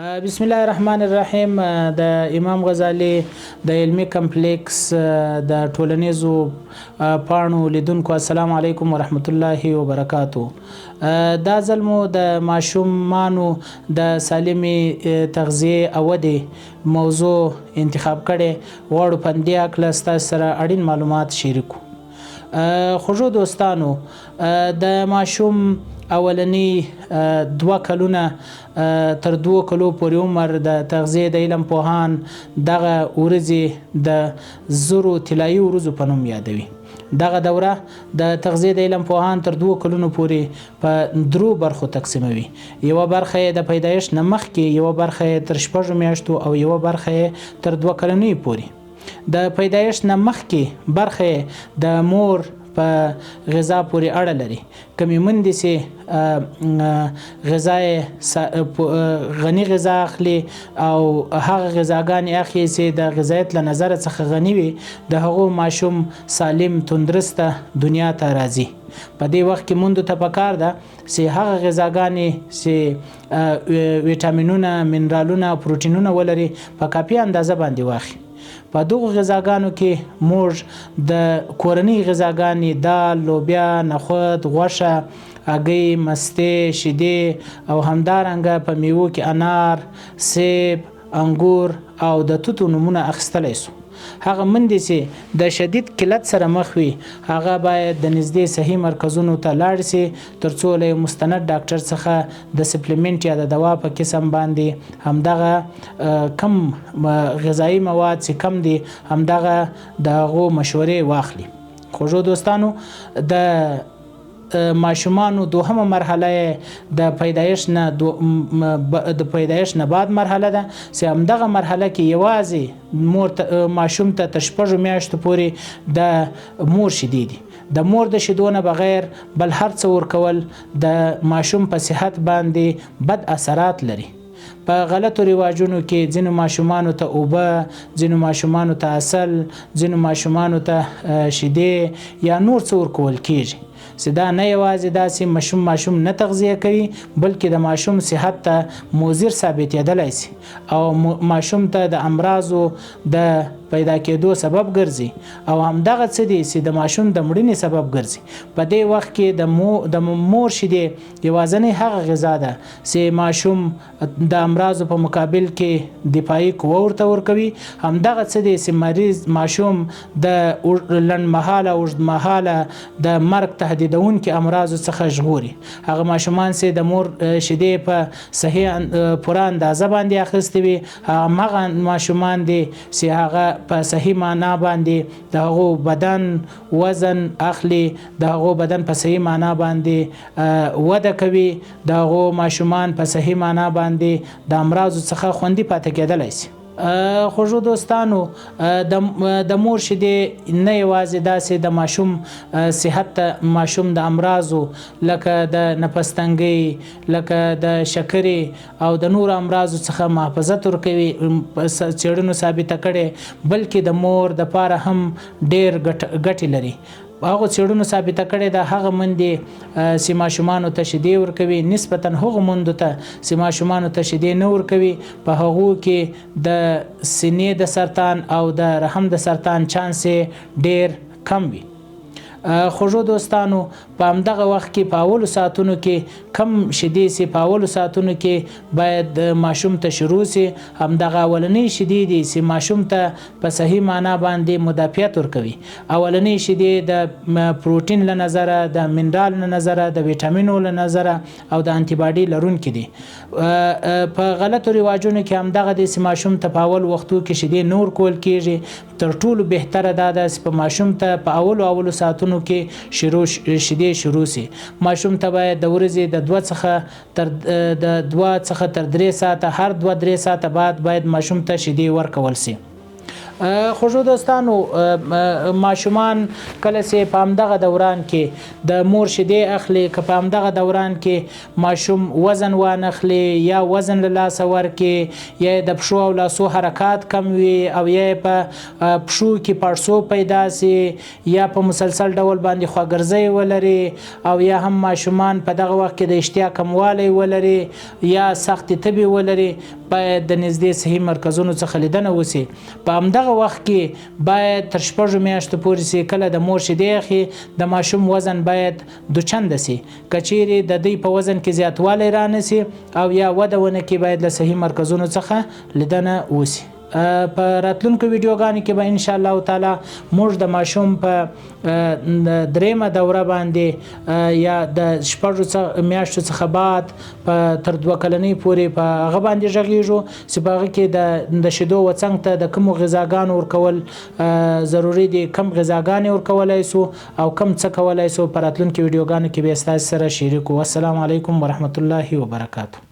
بسم الله الرحمن الرحیم. د امام غزالی د علمی کمپلیکس د ټولنیزو پاڼو لیدونکو السلام علیکم ورحمت الله وبرکاتو. دا ځل مو د ماشومانو د سالمي تغذیه او ودې موضوع انتخاب کړي غواړو په دې اړه ستاسو سره اړین معلومات شریکو. خوږو دوستانو، د ماشوم اولنی 2 کلونه تر 2 کلو پورې عمر د تغذیه د علم پوهان دغه ورځې د زرو طلایي ورځو په نوم یادوي. دغه دوره د تغذیه د علم پوهان تر 2 کلونو پورې په 3 برخو تقسیموي. یو برخه د پیدایش نه مخکې، یو برخه تر 6 میاشتو او یو برخه تر 2 کلنۍ پورې. د پیدایش نه مخکې برخه د مور په غذا پورې اړه لري. کمی مندې سي غنی غذا اخلي او هغه غذاګانې اخلي چې د غذایت له نظر څخه غنی وي، د هغو ماشوم سالم تندرسته دنیا ته راځي. په دې وخت کې موږ ته پکار ده چې هغه غذاګانې چې ویټامینونه، منرالونه، پروتینونه ولري په کافي اندازه باندې واخلي. په دغه غذاګانو کې موږ د کورنۍ غذاګانې دال، لوبیا، نخود، غوښه، هګۍ، مستې، شیدې او همدارنګه په میوو کې انار، سیب، انګور او د توتو نومونه اخیستلی سو. هغه مندې چې د شدید قلت سره مخ وي هغه باید د نږدې صحي مرکزونو ته لاړ شي ترڅو له مستند ډاکټر څخه د سپلیمنټ یا د دوا په قسم باندې همدغه کم غذایی مواد چې کم دي همدغه دغه مشورې واخلي. خوږو دوستانو، د ماشومانو دوهمه مرحله د پیدایش نه بعد مرحله ده چې همدغه مرحله کې یوازې ماشوم ته تر 6 میاشتو پورې د مور شیدې دي. د مور د شیدو نه بغیر بل هر څه ورکول د ماشوم په صحت باندې بد اثرات لري. په غلطو رواجونو کې ځینو ماشومانو ته اوبه، ځینو ماشومانو ته عسل، ځینو ماشومانو ته شیدې یا نور څه ورکول کیږي چې دا نه یوازې داسې ماشوم نه تغذیه کوي بلکې د ماشوم صحت ته مضر ثابتېدلی شي او ماشوم ته د امراضو د پیدا کېدو سبب ګرځي او همدغه څه دي چې د ماشوم د مړینې سبب ګرځي. په دې وخت کې د مور شیدې یوازینۍ هغه غذا ده چې ماشوم د امراضو په مقابل کې دفاعي قوه ورته ورکوي. همدغه څه دي چې مریض ماشوم د لنډمهاله اوږدمهاله د مرګ تهدیدونکي امراضو څخه ژغوري. هغه ماشومان چې د مور شیدې په صحیح پوره اندازه باندې اخیستې وي همغه ماشومان دي چې هغه په صحیح معنا باندې د هغو بدن وزن اخلي، د هغو بدن په صحیح معنا باندې وده کوي، د هغو ماشومان په صحیح معنا باندې د امراضو څخه خوندي پاتې کېدلی شي. خوږو دوستانو، د مور شیدې نه یوازې داسې د ماشوم صحت ته ماشوم د امراضو لکه د نفس تنګۍ، لکه د شکرې او د نور امراضو څخه محافظت ورکوي څېړنو ثابته کړې، بلکې د مور د پاره هم ډېر ګټې لري. هغه څېړنو ثابته کړې ده هغه مندې چې ماشومانو ته شیدې ورکوي نسبتا هغو مندو ته چې ماشومانو ته شیدې نه ورکوي په هغو کې د سینې د سرطان او د رحم د سرطان چانس ډېر کم وي. خوږو دوستانو، په همدغه وخت کې په اولو ساعتونو کې کم شیدې سي په اولو ساعتونو کې باید ماشوم ته شروع سي. همدغه اولنۍ شیدې دي چې ماشوم ته په صحیح معنا باندې مدافعت ورکوي. اولنۍ شیدې د پروتین له نظره، د منرال له نظره، د ویټامینو له نظره او د انټي باډي لرونکي دي. په غلطو رواجونو کې همدغه دي چې ماشوم ته په اول وختو کې شیدې نه ورکول کیږي. تر ټولو بهتره دا ده چې په ماشوم ته په اولو ساعتونو کې شیدې شروع سي. ماشوم ته باید د ورځې د 2 څخه تر 3 ساعته هر 2-3 ساعته بعد باید ماشوم ته شیدې ورکول سي. خوږو دوستانو ماشومان کله چې په همدغه دوران کې د مور شیدې اخلي که په همدغه دوران کې ماشوم وزن وانخلي یا وزن له لاسه ورکړي یا د پښو او لاسو حرکات کم وي او یا په پښو کې پړسوب پیدا سي یا په مسلسل ډول باندې خواګرځي ولري او یا هم ماشومان په دغه وخت کې د اشتها کموالی ولري یا سخت تبي ولري باید د نږدې صحي مرکزونو څخه لیدنه وشي په همدغه وخت کې باید تر 6 میاشتو پورې سي کله د مور شیدې اخلي د ماشوم وزن باید دوچنده سي کچيري د دوی په وزن کې زیاتوالی رانسي او یا وده ونه کې باید له صحي مرکزونو څخه لیدنه وشي په راتلونکو ویډیوګانو کې به ان شاء الله تعالی موږ د ماشوم په دریمه دوره باندې یا د 6 میاشتو څخه بعد په تر 2 کلنۍ پورې په هغه باندې غږیږو چې په هغه کې د شیدو وڅنګ ته د کوم غذاګانو ورکول ضروری دي کم غذاګانې ورکولای سو او کم څه کولای سو په راتلونکو ویډیوګانو کې به تاسو سره شریکو. والسلام علیکم ورحمت الله وبرکاته.